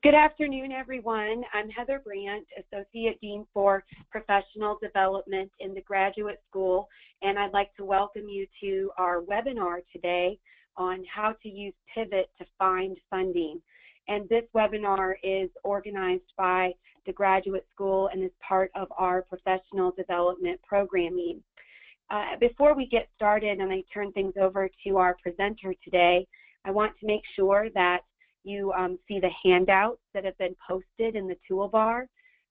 Good afternoon, everyone. I'm Heather Brant, Associate Dean for Professional Development in the Graduate School, and I'd like to welcome you to our webinar today on how to use Pivot to find funding. And this webinar is organized by the Graduate School and is part of our professional development programming. Before we get started and I turn things over to our presenter today, I want to make sure that you see the handouts that have been posted in the toolbar.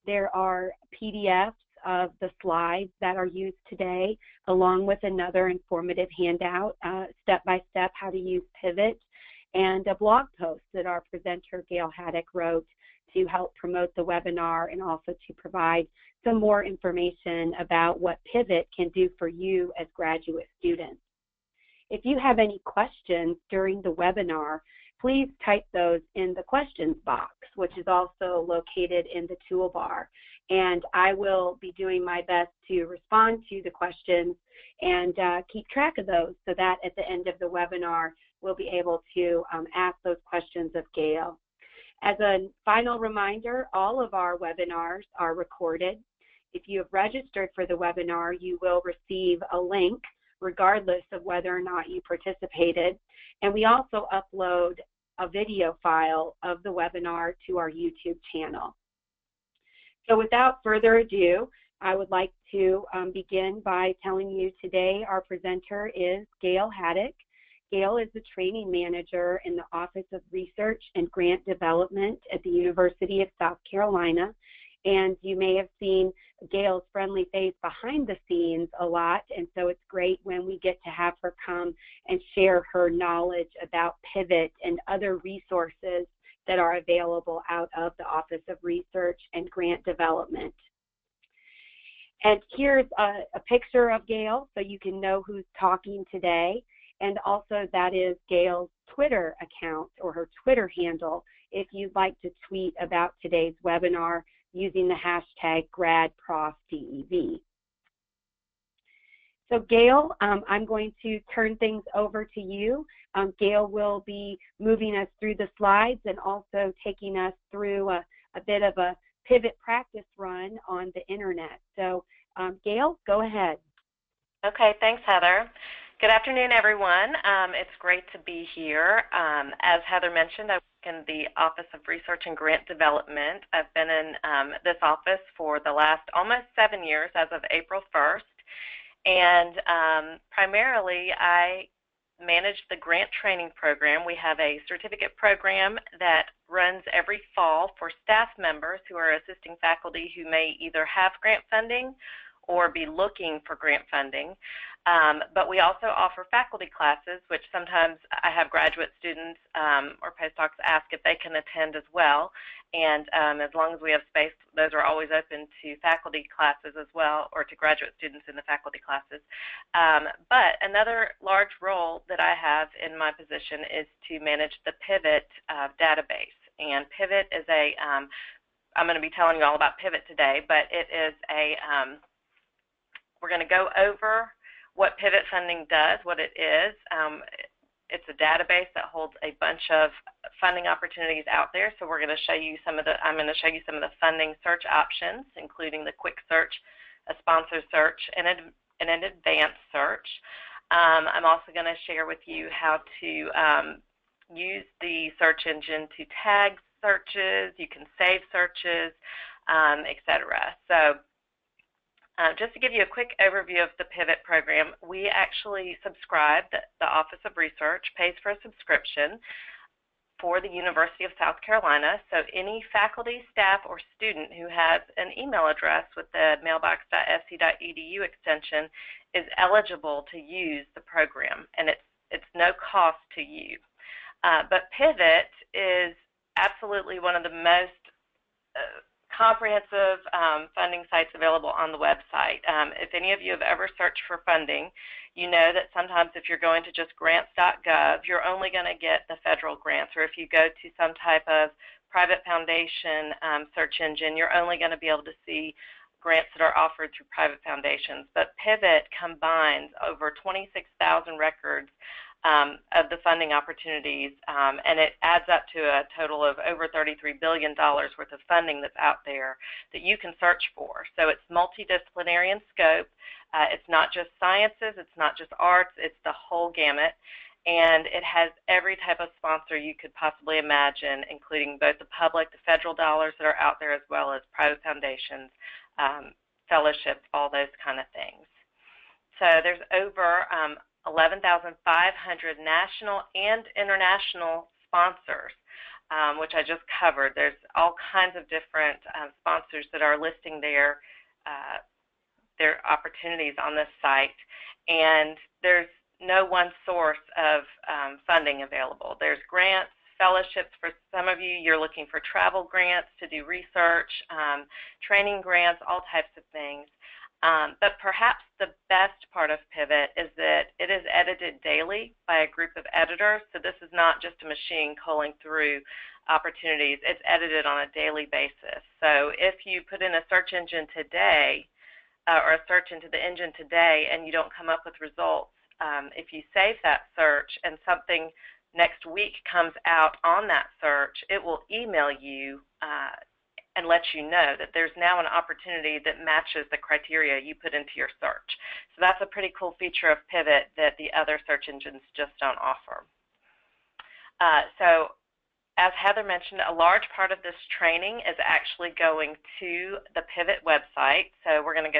There are PDFs of the slides that are used today, along with another informative handout, step-by-step how to use Pivot, and a blog post that our presenter, Gayle Haddock, wrote to help promote the webinar and also to provide some more information about what Pivot can do for you as graduate students. If you have any questions during the webinar, please type those in the questions box, which is also located in the toolbar. And I will be doing my best to respond to the questions and keep track of those so that at the end of the webinar, we'll be able to ask those questions of Gail. As a final reminder, all of our webinars are recorded. If you have registered for the webinar, you will receive a link regardless of whether or not you participated. And we also upload a video file of the webinar to our YouTube channel. So without further ado, I would like to begin by telling you today our presenter is Gayle Haddock. Gayle is the training manager in the Office of Research and Grant Development at the University of South Carolina. And you may have seen Gayle's friendly face behind the scenes a lot, and so it's great when we get to have her come and share her knowledge about Pivot and other resources that are available out of the Office of Research and Grant Development. And here's a picture of Gayle so you can know who's talking today, and also that is Gayle's Twitter account or her Twitter handle if you'd like to tweet about today's webinar using the hashtag GradProfDEV. So Gayle, I'm going to turn things over to you. Gayle will be moving us through the slides and also taking us through a bit of a Pivot practice run on the internet. So Gayle, go ahead. Okay, thanks Heather. Good afternoon, everyone. It's great to be here. As Heather mentioned, I work in the Office of Research and Grant Development. I've been in this office for the last almost 7 years as of April 1st. And primarily, I manage the grant training program. We have a certificate program that runs every fall for staff members who are assisting faculty who may either have grant funding or be looking for grant funding. But we also offer faculty classes, which sometimes I have graduate students or postdocs ask if they can attend as well. And as long as we have space, those are always open to faculty classes as well, or to graduate students in the faculty classes. But another large role that I have in my position is to manage the Pivot database. And Pivot is a, I'm going to be telling you all about Pivot today, but it is a, we're going to go over what Pivot funding does, what it is. It's a database that holds a bunch of funding opportunities out there. So we're going to show you some of the, I'm going to show you some of the funding search options, including the quick search, a sponsor search, and an advanced search. I'm also going to share with you how to use the search engine to tag searches. You can save searches, etc. So just to give you a quick overview of the Pivot program, we actually subscribe, the Office of Research pays for a subscription for the University of South Carolina. So any faculty, staff, or student who has an email address with the mailbox.sc.edu extension is eligible to use the program, and it's no cost to you. But Pivot is absolutely one of the most comprehensive funding sites available on the website. If any of you have ever searched for funding, you know that sometimes if you're going to just grants.gov, you're only going to get the federal grants, or if you go to some type of private foundation search engine, you're only going to be able to see grants that are offered through private foundations. But Pivot combines over 26,000 records of the funding opportunities, and it adds up to a total of over $33 billion worth of funding that's out there that you can search for. So it's multidisciplinary in scope. It's not just sciences, it's not just arts, it's the whole gamut. And it has every type of sponsor you could possibly imagine, including both the public, the federal dollars that are out there, as well as private foundations, fellowships, all those kind of things. So there's over 11,500 national and international sponsors, which I just covered. There's all kinds of different sponsors that are listing their opportunities on this site, and there's no one source of funding available. There's grants, fellowships. For some of you, you're looking for travel grants to do research, training grants, all types of things. But perhaps the best part of Pivot is that it is edited daily by a group of editors. So this is not just a machine culling through opportunities. It's edited on a daily basis. So if you put in a search engine today, or a search into the engine today, and you don't come up with results, if you save that search and something next week comes out on that search, it will email you and let you know that there's now an opportunity that matches the criteria you put into your search. So that's a pretty cool feature of Pivot that the other search engines just don't offer. So as Heather mentioned, a large part of this training is actually going to the Pivot website. So we're going to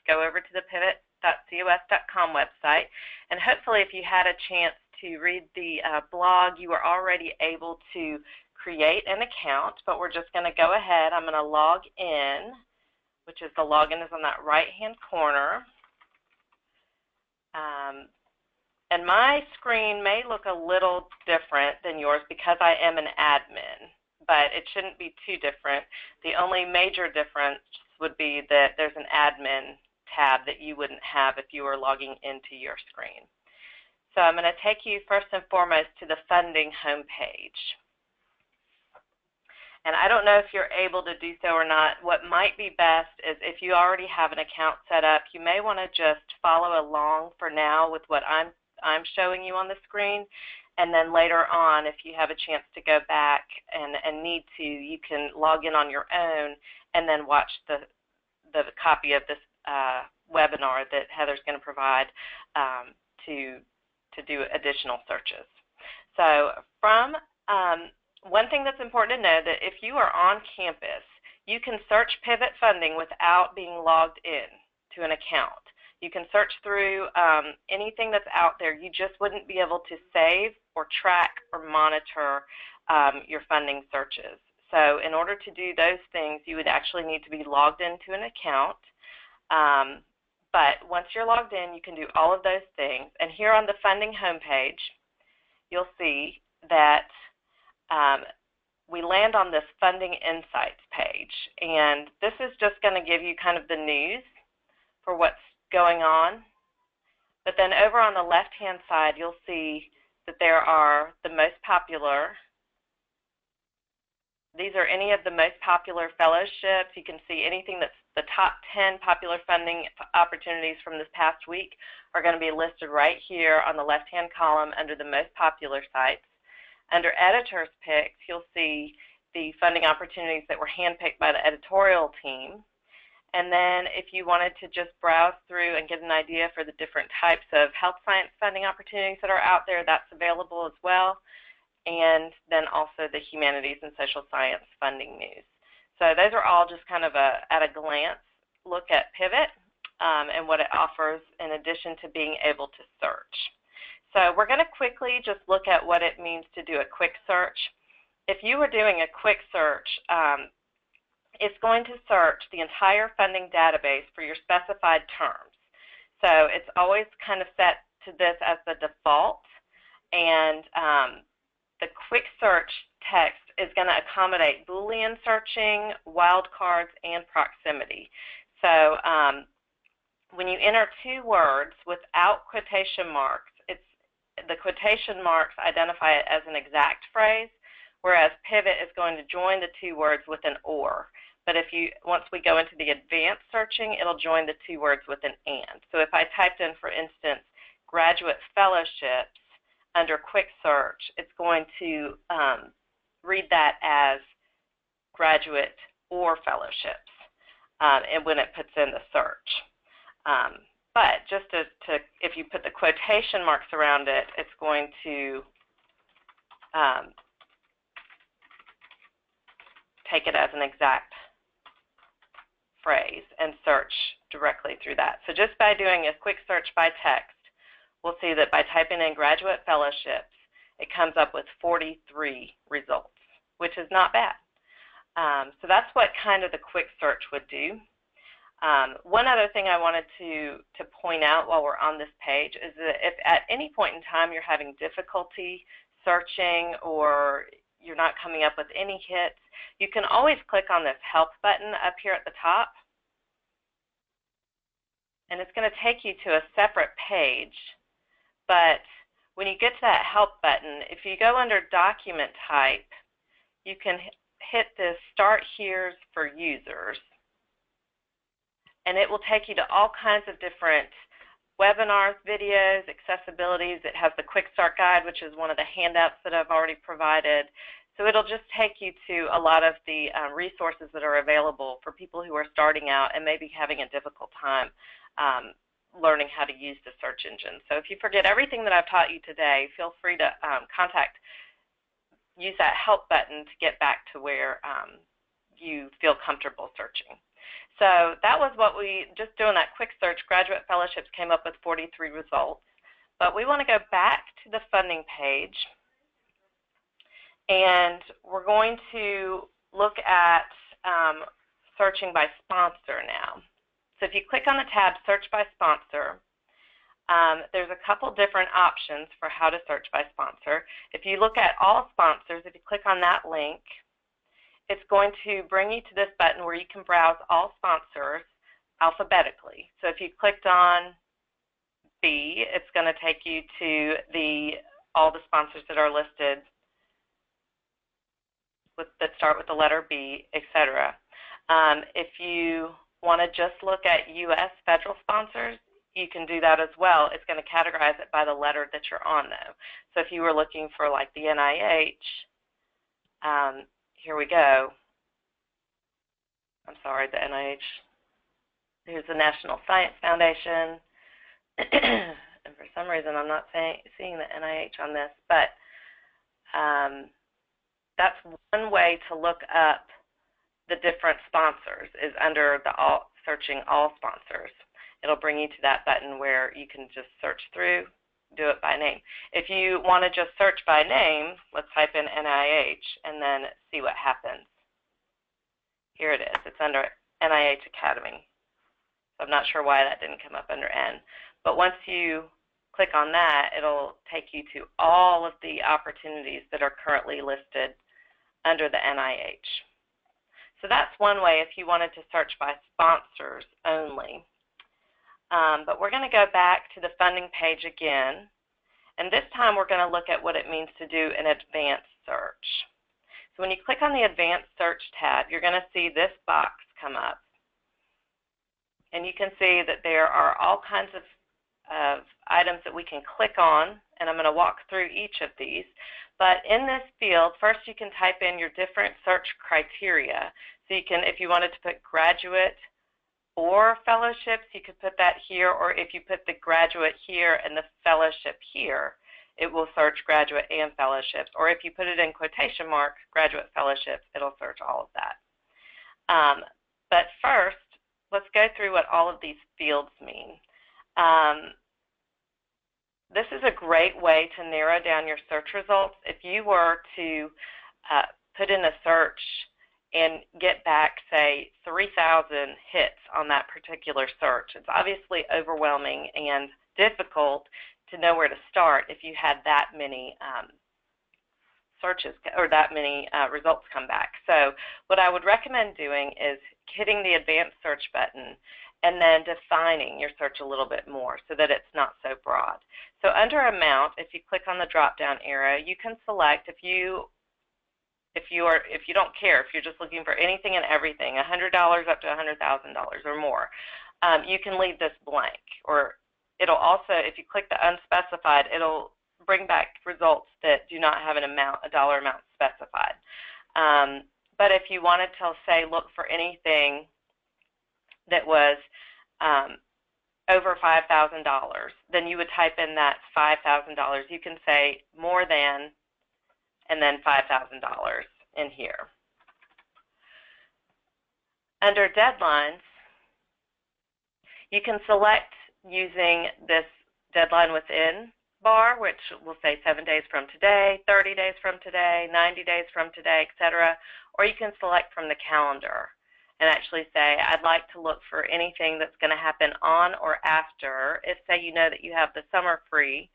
go over to the pivot.cos.com website, and hopefully if you had a chance to read the blog, you were already able to create an account, but we're just going to go ahead. I'm going to log in, which is the login is on that right-hand corner. And my screen may look a little different than yours because I am an admin, but it shouldn't be too different. The only major difference would be that there's an admin tab that you wouldn't have if you were logging into your screen. So I'm going to take you first and foremost to the funding homepage. And I don't know if you're able to do so or not. What might be best is if you already have an account set up, you may want to just follow along for now with what I'm showing you on the screen, and then later on, if you have a chance to go back and need to, you can log in on your own and then watch the copy of this webinar that Heather's going to provide to do additional searches. So from one thing that's important to know that if you are on campus, you can search Pivot funding without being logged in to an account. You can search through anything that's out there. You just wouldn't be able to save or track or monitor your funding searches. So in order to do those things, you would actually need to be logged into an account. But once you're logged in, you can do all of those things. And here on the funding homepage, you'll see that we land on this Funding Insights page. And this is just going to give you kind of the news for what's going on. But then over on the left-hand side, you'll see that there are the most popular. These are any of the most popular fellowships. You can see anything that's the top 10 popular funding opportunities from this past week are going to be listed right here on the left-hand column under the most popular sites. Under Editors Picks, you'll see the funding opportunities that were handpicked by the editorial team. And then if you wanted to just browse through and get an idea for the different types of health science funding opportunities that are out there, that's available as well. And then also the humanities and social science funding news. So those are all just kind of at a glance look at Pivot and what it offers in addition to being able to search. So we're going to quickly just look at what it means to do a quick search. If you were doing a quick search, it's going to search the entire funding database for your specified terms. So it's always kind of set to this as the default, and the quick search text is going to accommodate Boolean searching, wildcards, and proximity. So when you enter two words without quotation marks, the quotation marks identify it as an exact phrase, whereas Pivot is going to join the two words with an or. But once we go into the advanced searching, it'll join the two words with an and. So if I typed in, for instance, graduate fellowships, under quick search, it's going to read that as graduate or fellowships, and when it puts in the search. But just to if you put the quotation marks around it, it's going to take it as an exact phrase and search directly through that. So just by doing a quick search by text, we'll see that by typing in graduate fellowships, it comes up with 43 results, which is not bad. So that's what kind of the quick search would do. One other thing I wanted to point out while we're on this page is that if at any point in time you're having difficulty searching or you're not coming up with any hits, you can always click on this help button up here at the top, and it's going to take you to a separate page. But when you get to that help button, if you go under document type, you can hit this start here's for users, and it will take you to all kinds of different webinars, videos, accessibilities. It has the quick start guide, which is one of the handouts that I've already provided. So it'll just take you to a lot of the resources that are available for people who are starting out and maybe having a difficult time learning how to use the search engine. So if you forget everything that I've taught you today, feel free to use that help button to get back to where you feel comfortable searching. So that was what just doing that quick search, graduate fellowships came up with 43 results. But we want to go back to the funding page, and we're going to look at searching by sponsor now. So if you click on the tab, Search by Sponsor, there's a couple different options for how to search by sponsor. If you look at all sponsors, if you click on that link, it's going to bring you to this button where you can browse all sponsors alphabetically. So if you clicked on B, it's going to take you to all the sponsors that are listed that start with the letter B, etc. If you want to just look at U.S. federal sponsors, you can do that as well. It's going to categorize it by the letter that you're on, though. So if you were looking for, like, the NIH, here we go. I'm sorry, the NIH. Here's the National Science Foundation. And for some reason, I'm not seeing the NIH on this, but that's one way to look up the different sponsors, is under the searching all sponsors. It'll bring you to that button where you can just search through, do it by name. If you want to just search by name, let's type in NIH and then see what happens. Here it is. It's under NIH Academy. So I'm not sure why that didn't come up under N. But once you click on that, it'll take you to all of the opportunities that are currently listed under the NIH. So that's one way if you wanted to search by sponsors only. But we're going to go back to the funding page again, and this time we're going to look at what it means to do an advanced search. So when you click on the Advanced Search tab, you're going to see this box come up, and you can see that there are all kinds of items that we can click on, and I'm going to walk through each of these. But in this field, first you can type in your different search criteria. So you can, if you wanted to put graduate or fellowships, you could put that here, or if you put the graduate here and the fellowship here, it will search graduate and fellowships. Or if you put it in quotation marks, graduate fellowships, it'll search all of that. But first, let's go through what all of these fields mean. This is a great way to narrow down your search results. If you were to put in a search and get back, say, 3,000 hits on that particular search, it's obviously overwhelming and difficult to know where to start if you had that many searches or that many results come back. So what I would recommend doing is hitting the Advanced Search button and then defining your search a little bit more so that it's not so broad. So under Amount, if you click on the drop-down arrow, you can select if you don't care, if you're just looking for anything and everything, $100 up to $100,000 or more, you can leave this blank. Or it'll also, if you click the unspecified, it'll bring back results that do not have a dollar amount specified. But if you wanted to, say, look for anything that was over $5,000, then you would type in that $5,000. You can say more than and then $5,000 in here. Under deadlines, you can select using this deadline within bar, which will say 7 days from today, 30 days from today, 90 days from today, etc. Or you can select from the calendar and actually say, I'd like to look for anything that's going to happen on or after. If, say, you know that you have the summer free,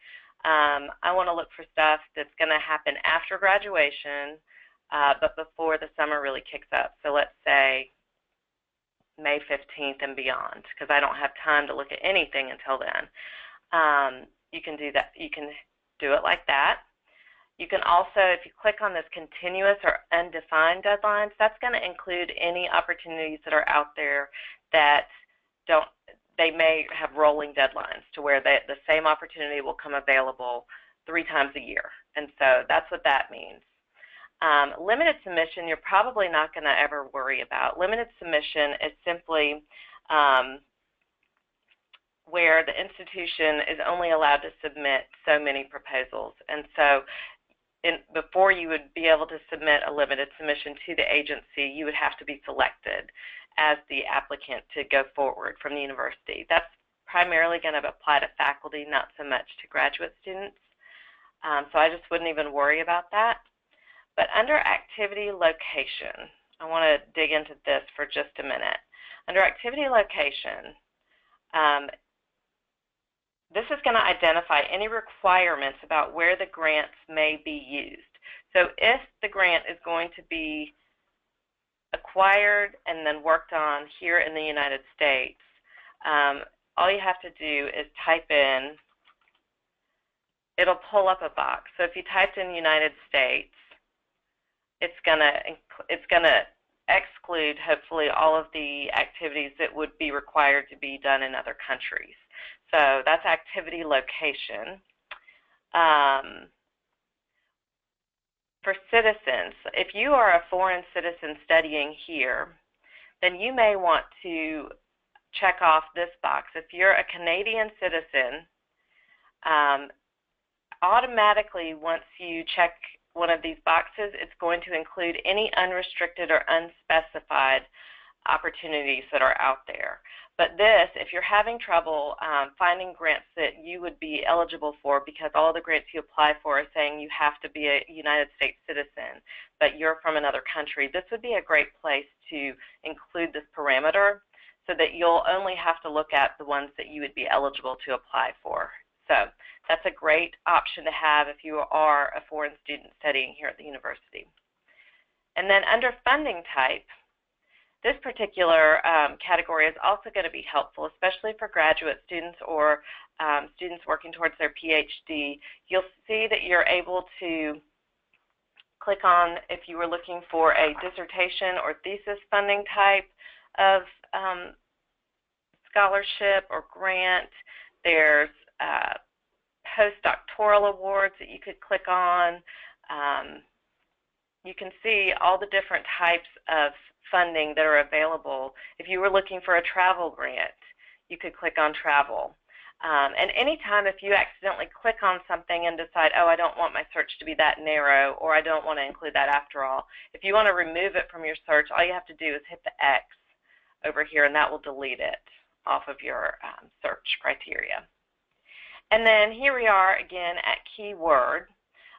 I want to look for stuff that's going to happen after graduation, but before the summer really kicks up. So let's say May 15th and beyond, because I don't have time to look at anything until then. You can do that. You can do it like that. You can also, if you click on this continuous or undefined deadlines, that's going to include any opportunities that are out there that they may have rolling deadlines to where the same opportunity will come available 3 times a year. And so that's what that means. Limited submission, you're probably not going to ever worry about. Limited submission is simply where the institution is only allowed to submit so many proposals. And so before you would be able to submit a limited submission to the agency, you would have to be selected as the applicant to go forward from the university. That's primarily going to apply to faculty, not so much to graduate students. So I just wouldn't even worry about that. But under activity location, I want to dig into this for just a minute. Under activity location, this is going to identify any requirements about where the grants may be used. So if the grant is going to be acquired and then worked on here in the United States, all you have to do is type in, it'll pull up a box. So if you typed in United States, it's going to exclude, hopefully, all of the activities that would be required to be done in other countries. So that's activity location. For citizens, if you are a foreign citizen studying here, then you may want to check off this box. If you're a Canadian citizen, automatically once you check one of these boxes, it's going to include any unrestricted or unspecified opportunities that are out there. But this, if you're having trouble finding grants that you would be eligible for, because all the grants you apply for are saying you have to be a United States citizen, but you're from another country, this would be a great place to include this parameter so that you'll only have to look at the ones that you would be eligible to apply for. So that's a great option to have if you are a foreign student studying here at the university. And then under funding type, this particular category is also going to be helpful, especially for graduate students or students working towards their PhD. You'll see that you're able to click on, if you were looking for a dissertation or thesis funding type of scholarship or grant, there's postdoctoral awards that you could click on. You can see all the different types of funding that are available. If you were looking for a travel grant, you could click on travel. And anytime if you accidentally click on something and decide, oh, I don't want my search to be that narrow, or I don't want to include that after all, if you want to remove it from your search, all you have to do is hit the X over here, and that will delete it off of your search criteria. And then here we are again at keyword.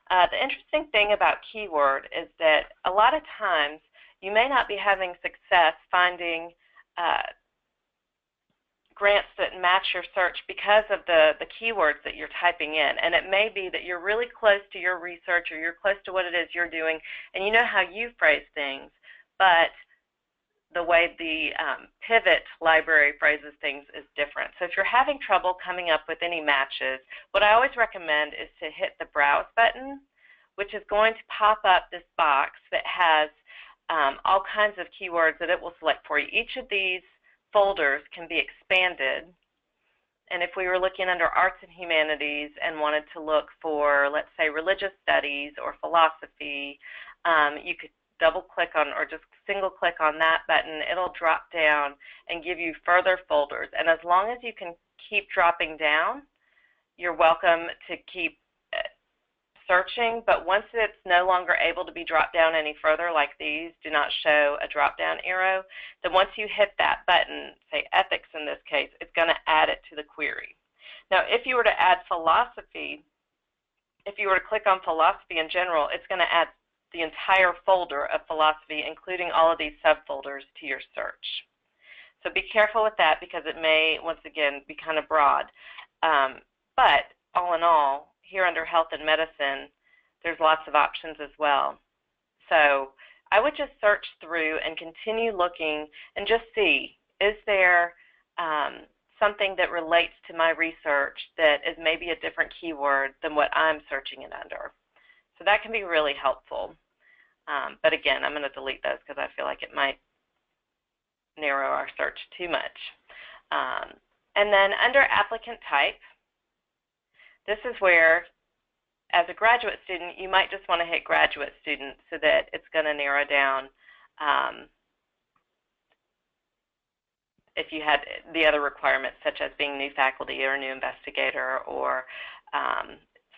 The interesting thing about keyword is that a lot of times you may not be having success finding grants that match your search because of the keywords that you're typing in. And it may be that you're really close to your research or you're close to what it is you're doing and you know how you phrase things, but the way the pivot library phrases things is different. So if you're having trouble coming up with any matches, what I always recommend is to hit the Browse button, which is going to pop up this box that has all kinds of keywords that it will select for you. Each of these folders can be expanded And if we were looking under arts and humanities and wanted to look for, let's say, religious studies or philosophy, you could double-click on or just single-click on that button. It'll drop down and give you further folders. And as long as you can keep dropping down, you're welcome to keep searching. But once it's no longer able to be dropped down any further, like these do not show a drop-down arrow, then once you hit that button, say ethics in this case, it's going to add it to the query. Now, if you were to add philosophy, if you were to click on philosophy in general, it's going to add the entire folder of philosophy, including all of these subfolders, to your search. So be careful with that because it may, once again, be kind of broad. But all in all, here under health and medicine, there's lots of options as well. So I would just search through and continue looking and just see, is there something that relates to my research that is maybe a different keyword than what I'm searching it under? So that can be really helpful. But again, I'm going to delete those because I feel like it might narrow our search too much. And then under applicant type, this is where, as a graduate student, you might just want to hit graduate student so that it's going to narrow down if you had the other requirements, such as being new faculty or new investigator or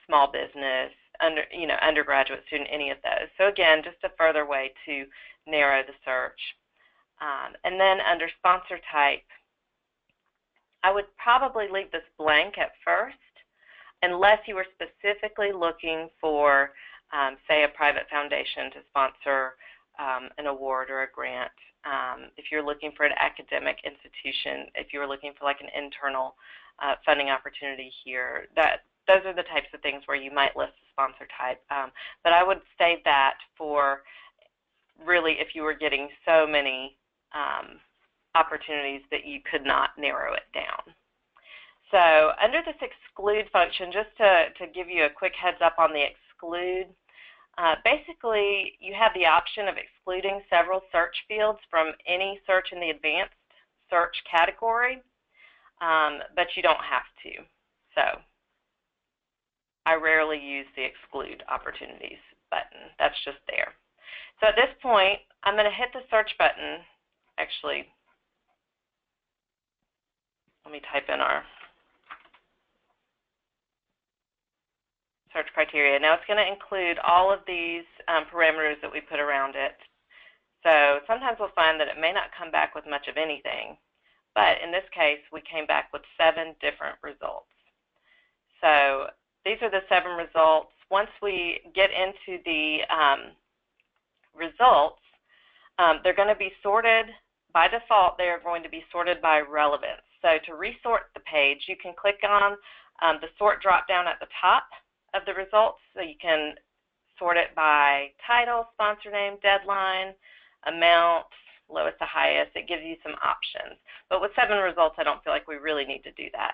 small business, undergraduate student, any of those. So again, just a further way to narrow the search. And then under sponsor type, I would probably leave this blank at first, unless you were specifically looking for, say, a private foundation to sponsor an award or a grant. If you're looking for an academic institution, if you were looking for like an internal funding opportunity here, those are the types of things where you might list the sponsor type. But I would save that for really if you were getting so many opportunities that you could not narrow it down. So under this exclude function, just to give you a quick heads up on the exclude, basically you have the option of excluding several search fields from any search in the advanced search category, but you don't have to. So I rarely use the exclude opportunities button. That's just there. So at this point, I'm going to hit the search button. Actually, let me type in our search criteria. Now it's going to include all of these parameters that we put around it. So sometimes we'll find that it may not come back with much of anything, but in this case we came back with 7 different results. So these are the 7 results. Once we get into the results, they're going to be sorted by default. They are going to be sorted by relevance. So to resort the page, you can click on the sort drop down at the top of the results, so you can sort it by title, sponsor name, deadline, amount, lowest to highest. It gives you some options. But with 7 results, I don't feel like we really need to do that.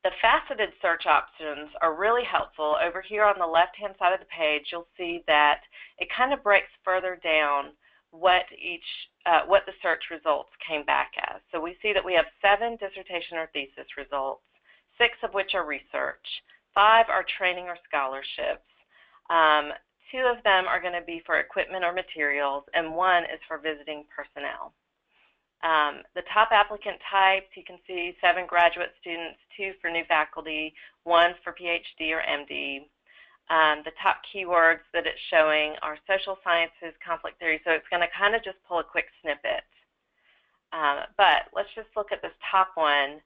The faceted search options are really helpful. Over here on the left-hand side of the page, you'll see that it kind of breaks further down what the search results came back as. So we see that we have 7 dissertation or thesis results, 6 of which are research, 5 are training or scholarships, 2 of them are going to be for equipment or materials, and 1 is for visiting personnel. The top applicant types, you can see 7 graduate students, 2 for new faculty, 1 for PhD or MD. The top keywords that it's showing are social sciences, conflict theory, so it's going to kind of just pull a quick snippet. But let's just look at this top one.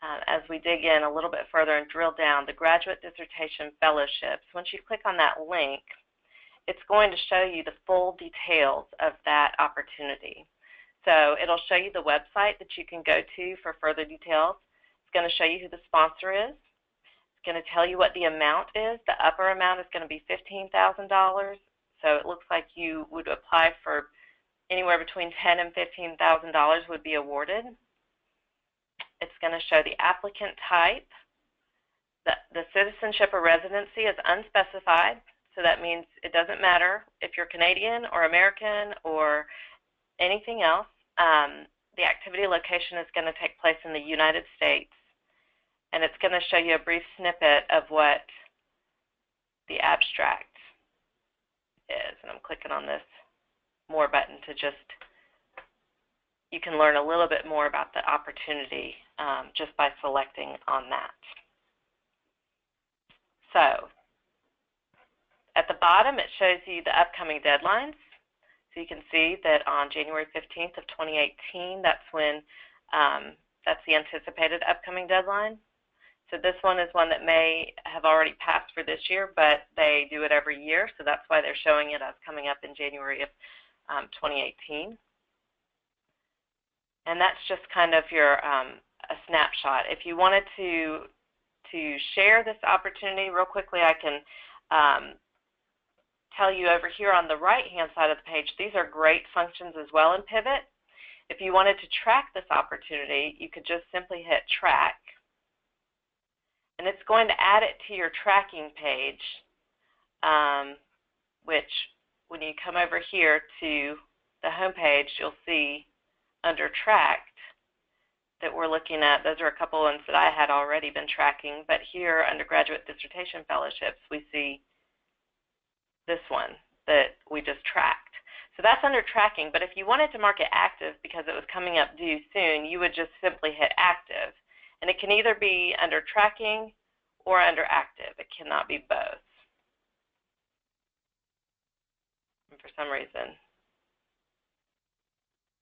As we dig in a little bit further and drill down, the graduate dissertation fellowships, once you click on that link, it's going to show you the full details of that opportunity. So it'll show you the website that you can go to for further details. It's going to show you who the sponsor is. It's going to tell you what the amount is. The upper amount is going to be $15,000. So it looks like you would apply for anywhere between $10,000 and $15,000 would be awarded. It's going to show the applicant type. The citizenship or residency is unspecified, so that means it doesn't matter if you're Canadian or American or anything else. the activity location is going to take place in the United States, and it's going to show you a brief snippet of what the abstract is. And I'm clicking on this More button to you can learn a little bit more about the opportunity just by selecting on that. So at the bottom, it shows you the upcoming deadlines. So you can see that on January 15th of 2018, that's when that's the anticipated upcoming deadline. So this one is one that may have already passed for this year, but they do it every year, so that's why they're showing it as coming up in January of 2018. And that's just kind of your a snapshot. If you wanted to share this opportunity real quickly, I can tell you over here on the right-hand side of the page, these are great functions as well in Pivot. If you wanted to track this opportunity, you could just simply hit Track, and it's going to add it to your tracking page, which when you come over here to the home page, you'll see under Tracked that we're looking at. Those are a couple ones that I had already been tracking, but here under Graduate Dissertation Fellowships, we see this one that we just tracked. So that's under tracking, but if you wanted to mark it active because it was coming up due soon, you would just simply hit active. And it can either be under tracking or under active. It cannot be both. And for some reason,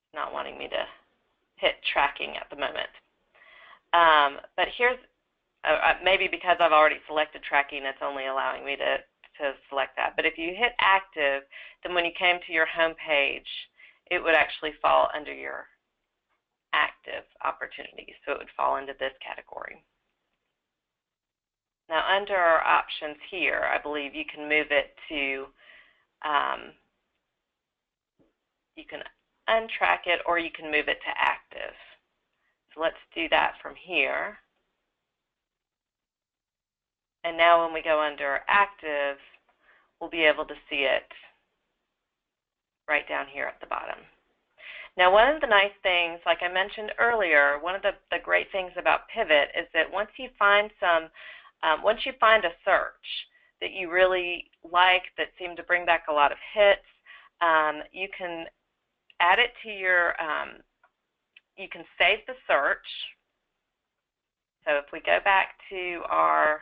it's not wanting me to hit tracking at the moment. But here's, maybe because I've already selected tracking, it's only allowing me to select that. But if you hit active, then when you came to your home page, it would actually fall under your active opportunities. So it would fall into this category. Now under our options here, I believe you can move it to, you can untrack it or you can move it to active. So let's do that from here. And now when we go under active, we'll be able to see it right down here at the bottom. Now one of the nice things, like I mentioned earlier, one of the great things about Pivot is that once you find a search that you really like, that seem to bring back a lot of hits, you can add it to your, you can save the search. So if we go back to our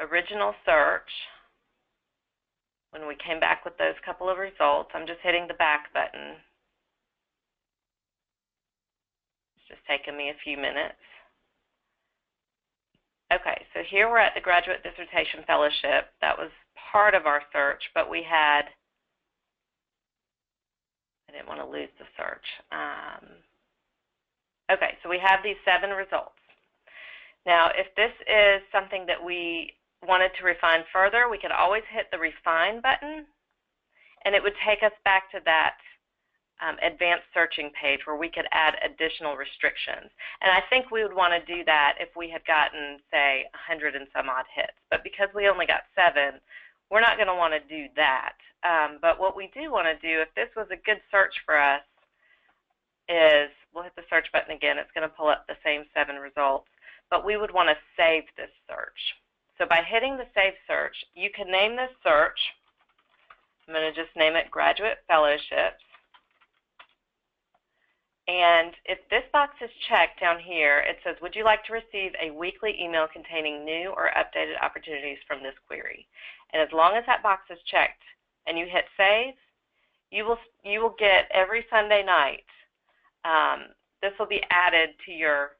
original search, when we came back with those couple of results, I'm just hitting the back button. It's just taking me a few minutes. Okay, so here we're at the Graduate Dissertation Fellowship. That was part of our search, but we had, I didn't want to lose the search. Okay, so we have these 7 results. Now, if this is something that we wanted to refine further, we could always hit the Refine button, and it would take us back to that advanced searching page where we could add additional restrictions. And I think we would want to do that if we had gotten, say, 100 and some odd hits. But because we only got 7, we're not going to want to do that. But what we do want to do, if this was a good search for us, is we'll hit the search button again. It's going to pull up the same 7 results. But we would want to save this search. So by hitting the Save Search, you can name this search. I'm going to just name it Graduate Fellowships. And if this box is checked down here, it says, would you like to receive a weekly email containing new or updated opportunities from this query? And as long as that box is checked and you hit Save, you will get every Sunday night, this will be added to your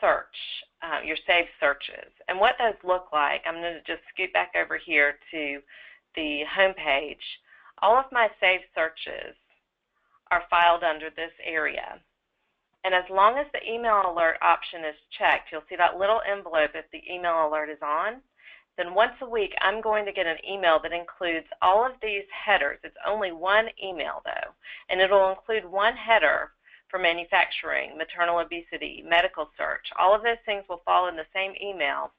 search, your saved searches. And what those look like, I'm going to just scoot back over here to the home page. All of my saved searches are filed under this area. And as long as the email alert option is checked, you'll see that little envelope if the email alert is on. Then once a week, I'm going to get an email that includes all of these headers. It's only one email, though, and it'll include one header for manufacturing, maternal obesity, medical search. All of those things will fall in the same email.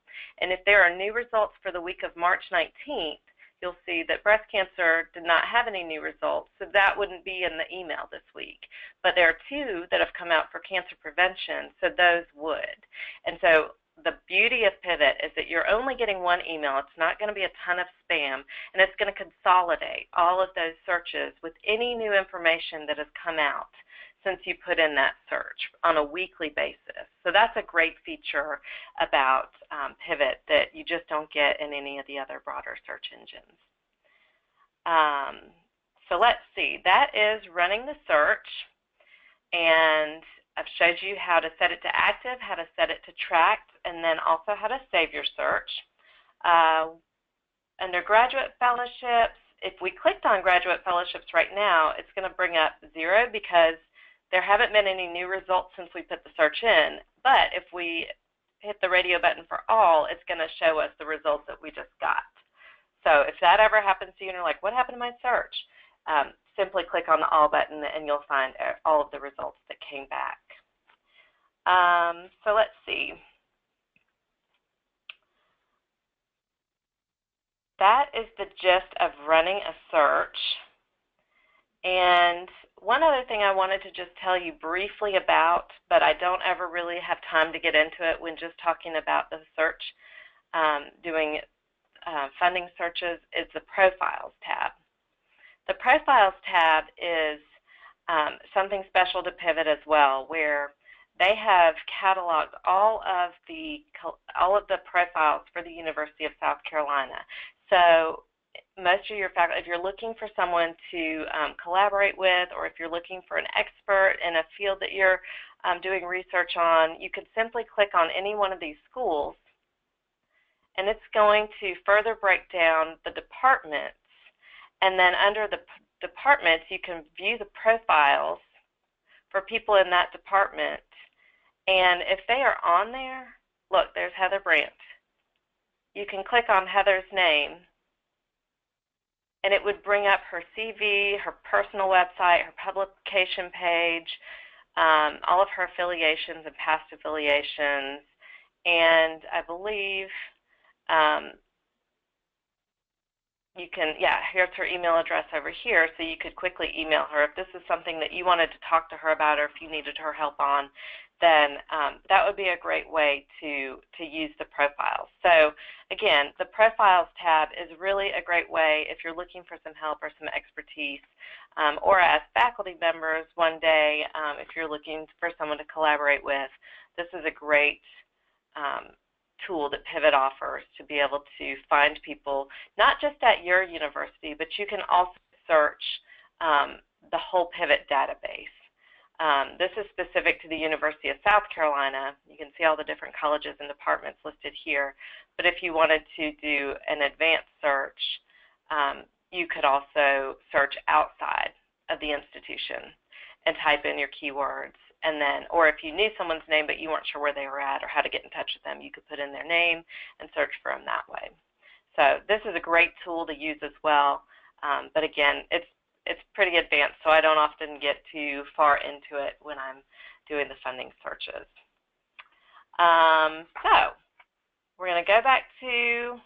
And if there are new results for the week of March 19th, you'll see that breast cancer did not have any new results, so that wouldn't be in the email this week. But there are 2 that have come out for cancer prevention, so those would. And so the beauty of Pivot is that you're only getting 1 email. It's not going to be a ton of spam, and it's going to consolidate all of those searches with any new information that has come out since you put in that search on a weekly basis. So that's a great feature about Pivot that you just don't get in any of the other broader search engines. So let's see. That is running the search, and I've showed you how to set it to active, how to set it to tracked, and then also how to save your search. Under graduate fellowships, if we clicked on graduate fellowships right now, it's going to bring up 0 because there haven't been any new results since we put the search in. But if we hit the radio button for all, it's going to show us the results that we just got. So if that ever happens to you and you're like, what happened to my search? Simply click on the all button and you'll find all of the results that came back. So let's see. That is the gist of running a search. And one other thing I wanted to just tell you briefly about, but I don't ever really have time to get into it when just talking about the search, doing funding searches, is the Profiles tab. The Profiles tab is something special to Pivot as well, where they have cataloged all of the profiles for the University of South Carolina. So most of your faculty, if you're looking for someone to collaborate with, or if you're looking for an expert in a field that you're doing research on, you could simply click on any one of these schools, and it's going to further break down the departments. And then under the departments, you can view the profiles for people in that department. And if they are on there, look, there's Heather Brant. You can click on Heather's name, and it would bring up her CV, her personal website, her publication page, all of her affiliations and past affiliations. And I believe you can, here's her email address over here, so you could quickly email her. If this is something that you wanted to talk to her about, or if you needed her help on, then that would be a great way to use the profiles. So again, the Profiles tab is really a great way if you're looking for some help or some expertise, or as faculty members one day, if you're looking for someone to collaborate with. This is a great tool that Pivot offers to be able to find people, not just at your university, but you can also search the whole Pivot database. This is specific to the University of South Carolina. You can see all the different colleges and departments listed here. But if you wanted to do an advanced search, you could also search outside of the institution and type in your keywords. And then, or if you knew someone's name but you weren't sure where they were at or how to get in touch with them, you could put in their name and search for them that way. So this is a great tool to use as well. But again, it's pretty advanced, so I don't often get too far into it when I'm doing the funding searches. So we're going to go back to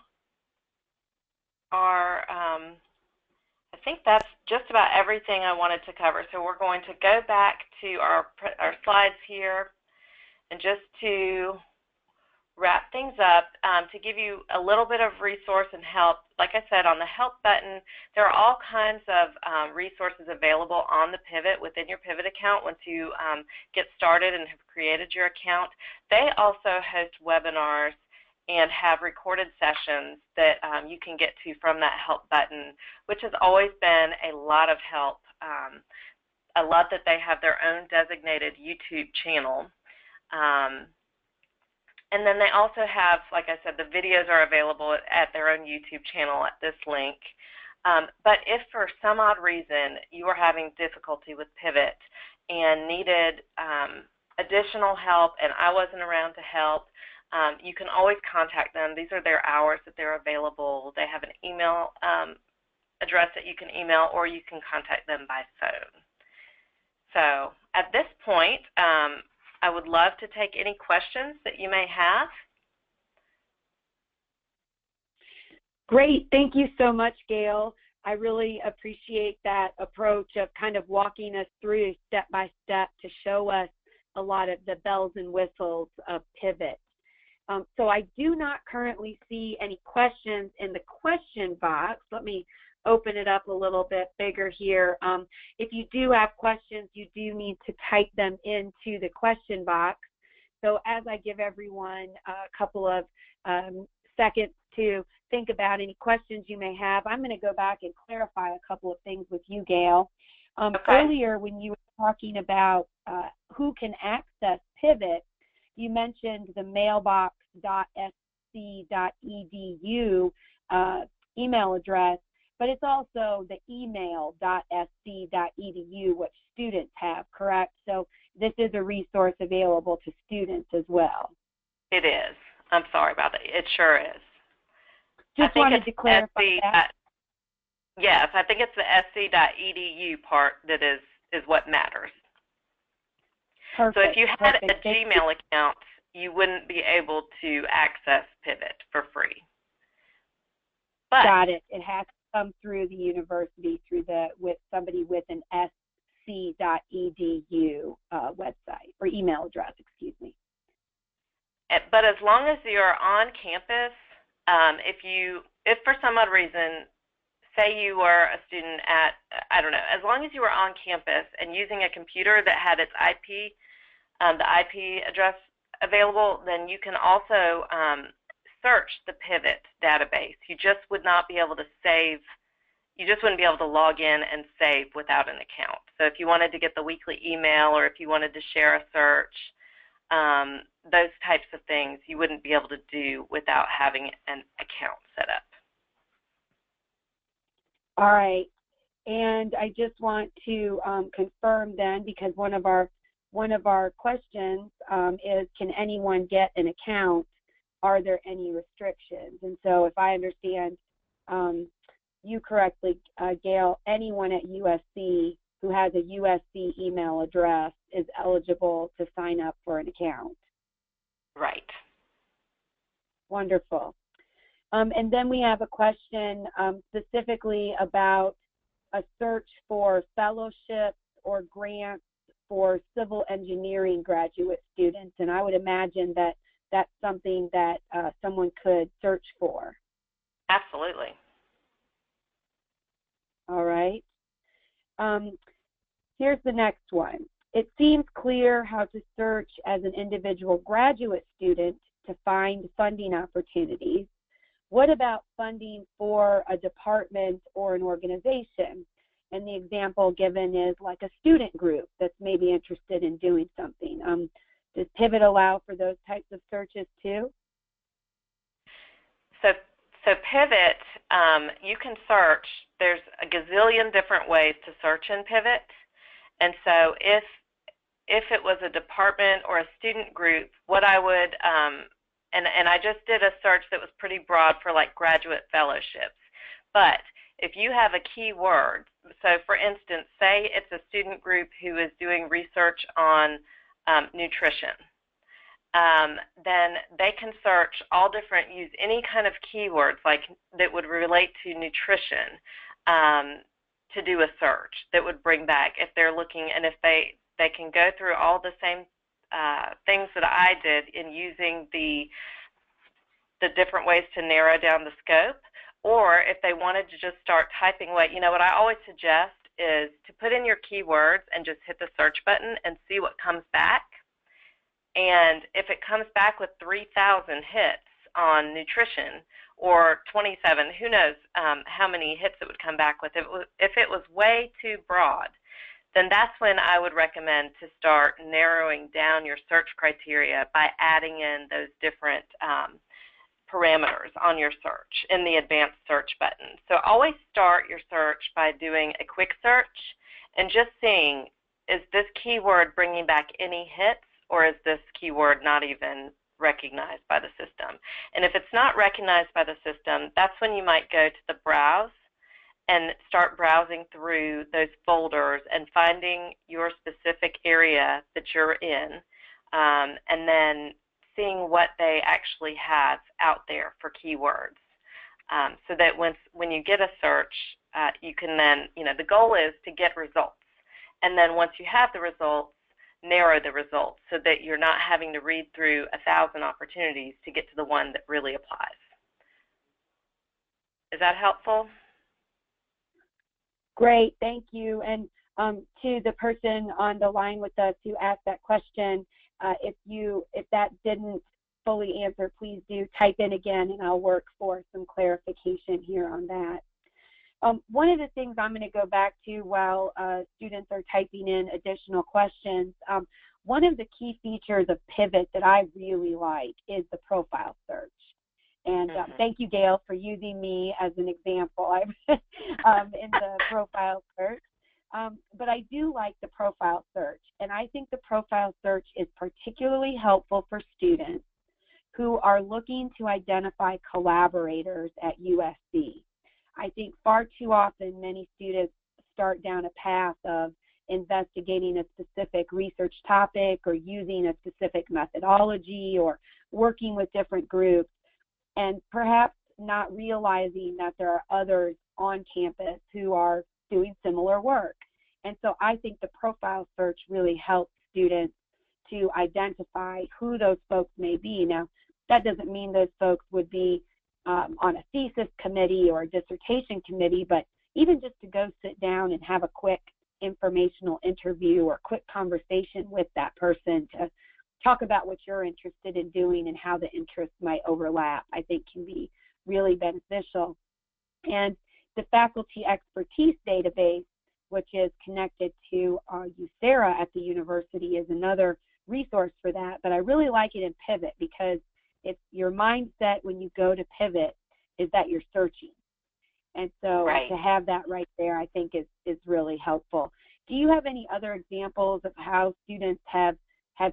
our, I think that's just about everything I wanted to cover. So we're going to go back to our slides here, and just to wrap things up, to give you a little bit of resource and help. Like I said, on the help button, there are all kinds of resources available on the Pivot, within your Pivot account once you get started and have created your account. They also host webinars and have recorded sessions that you can get to from that help button, which has always been a lot of help. I love that they have their own designated YouTube channel. And then they also have, like I said, the videos are available at their own YouTube channel at this link. But if for some odd reason you are having difficulty with Pivot and needed additional help and I wasn't around to help, you can always contact them. These are their hours that they're available. They have an email address that you can email, or you can contact them by phone. So at this point, I would love to take any questions that you may have. Great. Thank you so much, Gail. I really appreciate that approach of kind of walking us through step by step to show us a lot of the bells and whistles of Pivot. So I do not currently see any questions in the question box. Let me open it up a little bit bigger here. If you do have questions, you do need to type them into the question box. So as I give everyone a couple of seconds to think about any questions you may have, I'm going to go back and clarify a couple of things with you, Gail. Okay. Earlier, when you were talking about who can access Pivot, you mentioned the mailbox.sc.edu email address, but it's also the email.sc.edu, which students have, correct? So this is a resource available to students as well. It is. I'm sorry about that. It sure is. Just wanted to clarify that. Yes, I think it's the sc.edu part that is what matters. Perfect. So if you had a Gmail account, you wouldn't be able to access Pivot for free. But got it. It has to come through the university with somebody with an sc.edu website or email address, excuse me. But as long as you're on campus, if for some odd reason, say you were a student at, I don't know, as long as you were on campus and using a computer that had its IP, the IP address available, then you can also search the Pivot database. You just would not be able to save, you just wouldn't be able to log in and save without an account. So if you wanted to get the weekly email or if you wanted to share a search, those types of things you wouldn't be able to do without having an account set up. All right, and I just want to confirm then, because one of our questions is, can anyone get an account? Are there any restrictions? And so if I understand you correctly, Gail, anyone at UofSC who has a UofSC email address is eligible to sign up for an account. Right. Wonderful. And then we have a question specifically about a search for fellowships or grants for civil engineering graduate students, and I would imagine that that's something that someone could search for. Absolutely. All right. Here's the next one. It seems clear how to search as an individual graduate student to find funding opportunities. What about funding for a department or an organization? And the example given is like a student group that's maybe interested in doing something. Does Pivot allow for those types of searches too? So Pivot, you can search. There's a gazillion different ways to search in Pivot. And so if it was a department or a student group, what I would, and I just did a search that was pretty broad for like graduate fellowships. But if you have a keyword, so for instance, say it's a student group who is doing research on nutrition, then they can search all different, use any kind of keywords like that would relate to nutrition to do a search that would bring back if they're looking, and if they can go through all the same things that I did in using the different ways to narrow down the scope, or if they wanted to just start typing away. You know, what I always suggest is to put in your keywords and just hit the search button and see what comes back. And if it comes back with 3,000 hits on nutrition or 27, who knows how many hits it would come back with. If it was way too broad, then that's when I would recommend to start narrowing down your search criteria by adding in those different parameters on your search in the advanced search button. So always start your search by doing a quick search and just seeing, is this keyword bringing back any hits, or is this keyword not even recognized by the system? And if it's not recognized by the system, that's when you might go to the browse and start browsing through those folders and finding your specific area that you're in, and then seeing what they actually have out there for keywords. so that when you get a search, you can then, the goal is to get results. And then once you have the results, narrow the results so that you're not having to read through 1,000 opportunities to get to the one that really applies. Is that helpful? Great, thank you. And to the person on the line with us who asked that question, if that didn't fully answer, please do type in again, and I'll work for some clarification here on that. One of the things I'm going to go back to while students are typing in additional questions, one of the key features of Pivot that I really like is the profile search. And thank you, Gail, for using me as an example in the profile search. But I do like the profile search, and I think the profile search is particularly helpful for students who are looking to identify collaborators at UofSC. I think far too often many students start down a path of investigating a specific research topic or using a specific methodology or working with different groups, and perhaps not realizing that there are others on campus who are doing similar work. And so I think the profile search really helps students to identify who those folks may be. Now, that doesn't mean those folks would be on a thesis committee or a dissertation committee, but even just to go sit down and have a quick informational interview or quick conversation with that person to talk about what you're interested in doing and how the interests might overlap, I think can be really beneficial. And the faculty expertise database, which is connected to USERA at the university, is another resource for that. But I really like it in Pivot because it's your mindset when you go to Pivot is that you're searching. And so to have that right there, I think is really helpful. Do you have any other examples of how students have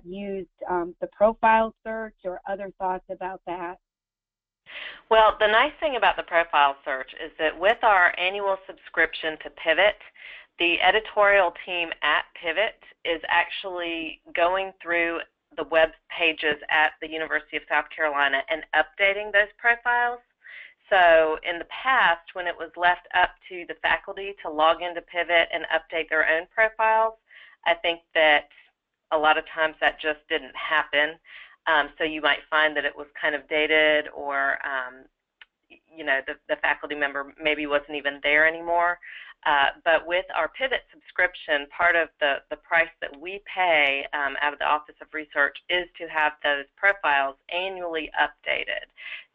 used the profile search or other thoughts about that? Well, the nice thing about the profile search is that with our annual subscription to Pivot, the editorial team at Pivot is actually going through the web pages at the University of South Carolina and updating those profiles. So in the past, when it was left up to the faculty to log into Pivot and update their own profiles, I think that a lot of times that just didn't happen. So you might find that it was kind of dated, or the faculty member maybe wasn't even there anymore. But with our Pivot subscription, part of the price that we pay out of the Office of Research is to have those profiles annually updated.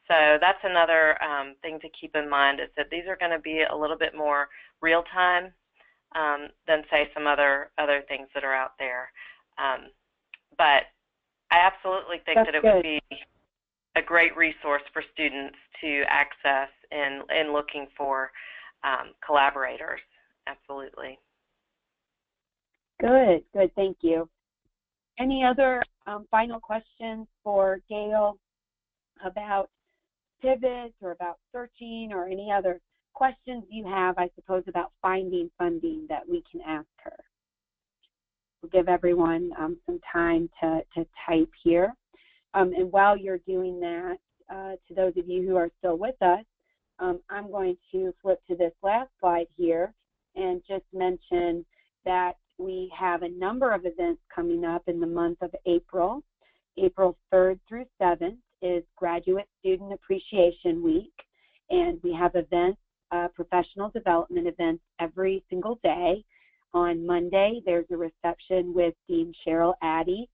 So that's another thing to keep in mind, is that these are going to be a little bit more real-time than, say, some other things that are out there. But I absolutely think that it would be a great resource for students to access in looking for collaborators. Absolutely. Good, thank you. Any other final questions for Gail about Pivot or about searching, or any other questions you have, I suppose, about finding funding that we can ask her? We'll give everyone some time to type here. And while you're doing that, to those of you who are still with us, I'm going to flip to this last slide here and just mention that we have a number of events coming up in the month of April. April 3rd through 7th is Graduate Student Appreciation Week, and we have events, professional development events every single day. On Monday, there's a reception with Dean Cheryl Addy.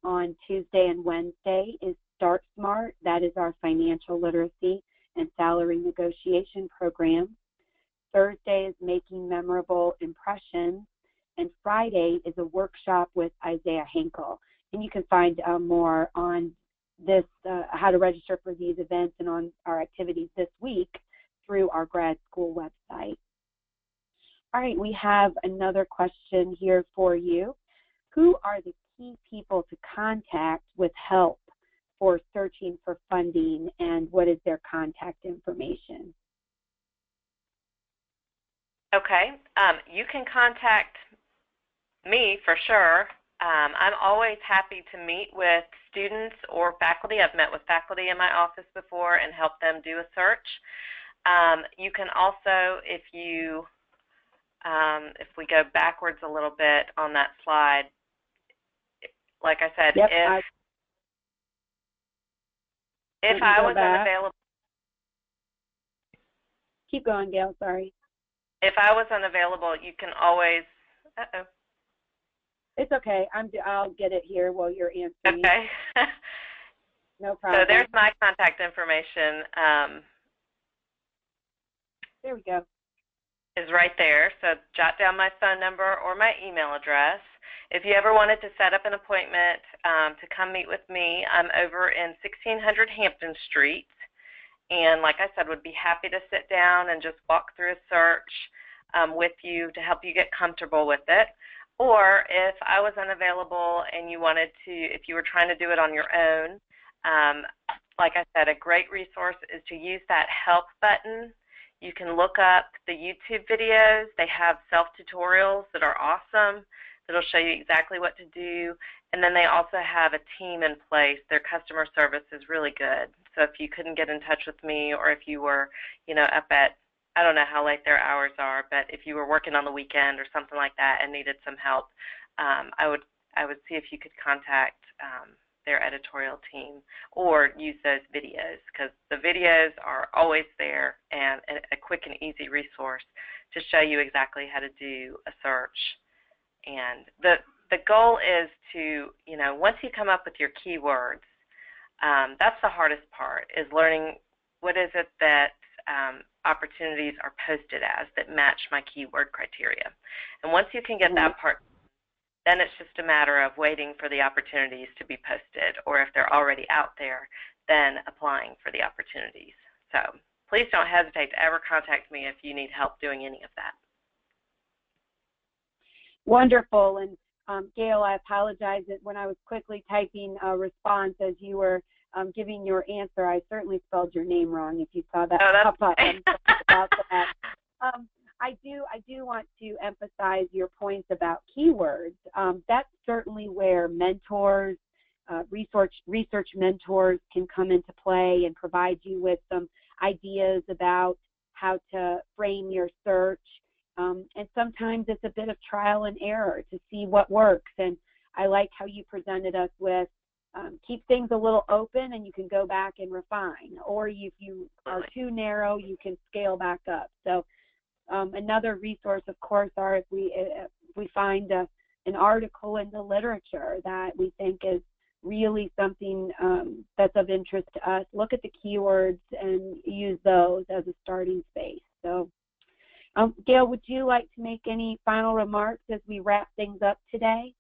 On Tuesday and Wednesday is Start Smart. That is our financial literacy and salary negotiation program. Thursday is Making Memorable Impressions. And Friday is a workshop with Isaiah Henkel. And you can find more on this, how to register for these events and on our activities this week through our grad school website. All right, we have another question here for you. Who are the key people to contact with help for searching for funding, and what is their contact information? Okay, you can contact me for sure. I'm always happy to meet with students or faculty. I've met with faculty in my office before and helped them do a search. You can also, if we go backwards a little bit on that slide, like I said, yep, if I was unavailable. Keep going, Gail, sorry. If I was unavailable, you can always, It's okay. I'll get it here while you're answering. Okay. No problem. So there's my contact information. There we go. Is right there. So jot down my phone number or my email address. If you ever wanted to set up an appointment to come meet with me, I'm over in 1600 Hampton Street. And like I said, would be happy to sit down and just walk through a search with you to help you get comfortable with it. Or if I was unavailable and you wanted to, if you were trying to do it on your own, like I said, a great resource is to use that help button. You can look up the YouTube videos. They have self-tutorials that are awesome that'll show you exactly what to do. And then they also have a team in place. Their customer service is really good. So if you couldn't get in touch with me, or if you were, up at, I don't know how late their hours are, but if you were working on the weekend or something like that and needed some help, I would see if you could contact their editorial team or use those videos, because the videos are always there and a quick and easy resource to show you exactly how to do a search. And the goal is to, once you come up with your keywords, that's the hardest part, is learning what is it that opportunities are posted as that match my keyword criteria. And once you can get that part, then it's just a matter of waiting for the opportunities to be posted, or if they're already out there, then applying for the opportunities. So please don't hesitate to ever contact me if you need help doing any of that. Wonderful. And Gail, I apologize that when I was quickly typing a response as you were giving your answer, I certainly spelled your name wrong if you saw that pop up. I'm sorry about that. I do want to emphasize your points about keywords. That's certainly where mentors, research mentors can come into play and provide you with some ideas about how to frame your search. And sometimes it's a bit of trial and error to see what works. And I like how you presented us with keep things a little open and you can go back and refine. Or if you are too narrow, you can scale back up. So another resource, of course, are if we find an article in the literature that we think is really something that's of interest to us, look at the keywords and use those as a starting space. So, Gail, would you like to make any final remarks as we wrap things up today?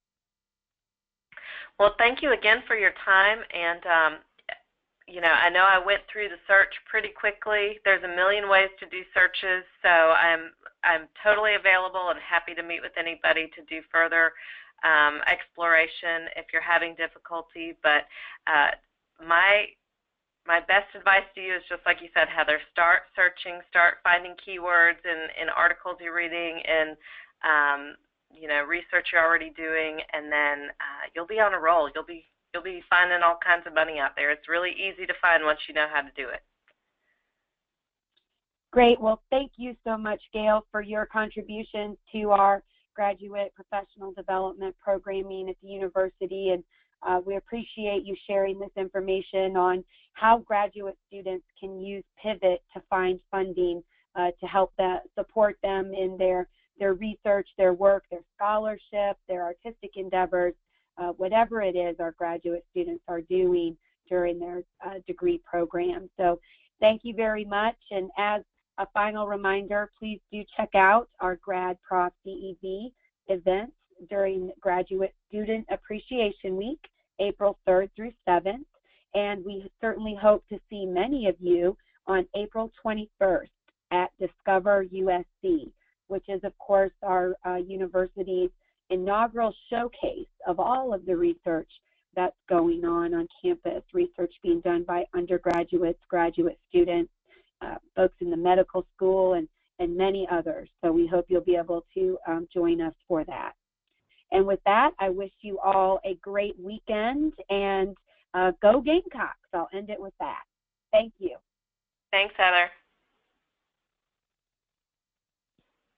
Well, thank you again for your time. And, I know I went through the search pretty quickly. There's a million ways to do searches, so I'm totally available and happy to meet with anybody to do further exploration if you're having difficulty. But my best advice to you is just like you said, Heather, start searching, start finding keywords in articles you're reading and research you're already doing, and then you'll be on a roll. You'll be finding all kinds of money out there. It's really easy to find once you know how to do it. Great. Well, thank you so much, Gail, for your contributions to our graduate professional development programming at the university. And we appreciate you sharing this information on how graduate students can use Pivot to find funding to help support them in their research, their work, their scholarship, their artistic endeavors, whatever it is our graduate students are doing during their degree program. So thank you very much. And as a final reminder, please do check out our Grad Prof DEV events during Graduate Student Appreciation Week, April 3rd through 7th. And we certainly hope to see many of you on April 21st at Discover UofSC, which is, of course, our university's inaugural showcase of all of the research that's going on campus, research being done by undergraduates, graduate students, folks in the medical school, and many others. So we hope you'll be able to join us for that. And And with that, I wish you all a great weekend, and go Gamecocks. I'll end it with that. Thank you. Thanks, Heather.